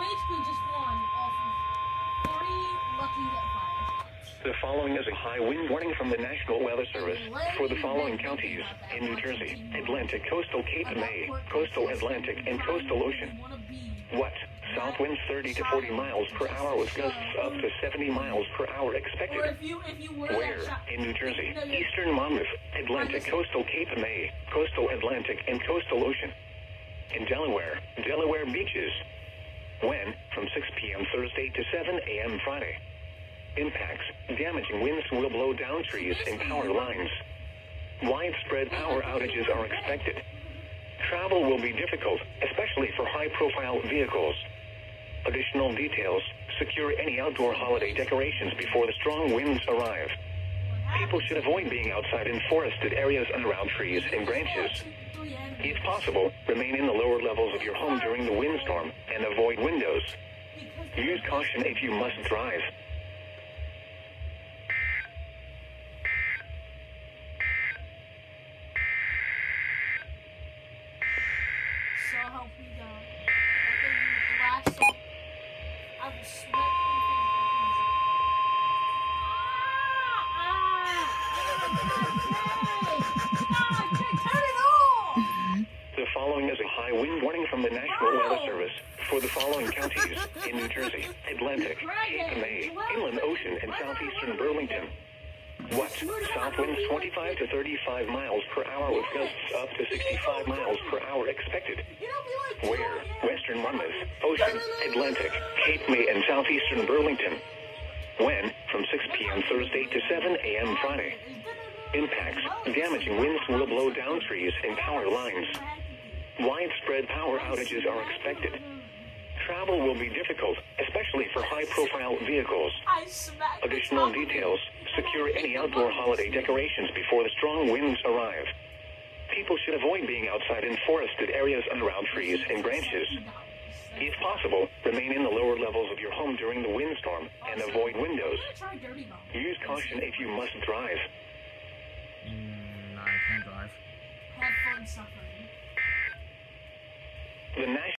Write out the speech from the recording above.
basically just one off of 3 lucky hit fires. The following is a high wind warning from the National Weather Service for the following counties in New Jersey: Atlantic, coastal Cape May, coastal Atlantic, and coastal ocean. What? South winds 30 to 40 miles per hour with gusts up to 70 miles per hour expected. Where? In New Jersey: Eastern Monmouth, Atlantic, coastal Cape May, coastal Atlantic, and coastal ocean. In Delaware, Delaware beaches. When? From 6 p.m. Thursday to 7 a.m. Friday. Impacts: damaging winds will blow down trees and power lines. Widespread power outages are expected. Travel will be difficult, especially for high-profile vehicles. Additional details: secure any outdoor holiday decorations before the strong winds arrive. People should avoid being outside in forested areas and around trees and branches. If possible, remain in the lower levels of your home during the windstorm and avoid windows. Use caution if you must drive. So help me God. I think blast. I will sweat turn it off! The following is a high wind warning from the National Weather Service for the following counties in New Jersey: Atlantic, Cape May, Inland Ocean, and southeastern Burlington. What? South winds 25 to 35 miles per hour with gusts up to 65 miles per hour expected. Where? Western Monmouth, Ocean, Atlantic, Cape May, and southeastern Burlington. When? From 6 p.m. Thursday to 7 a.m. Friday. Impacts: damaging winds will blow down trees and power lines. Widespread power outages are expected. Travel will be difficult, especially for high-profile vehicles. Additional details: secure any outdoor holiday decorations before the strong winds arrive. People should avoid being outside in forested areas and around trees and branches. If possible, remain in the lower levels of your home during the windstorm and avoid windows. Use caution if you must drive. No, I can't drive. Have fun suffering. The National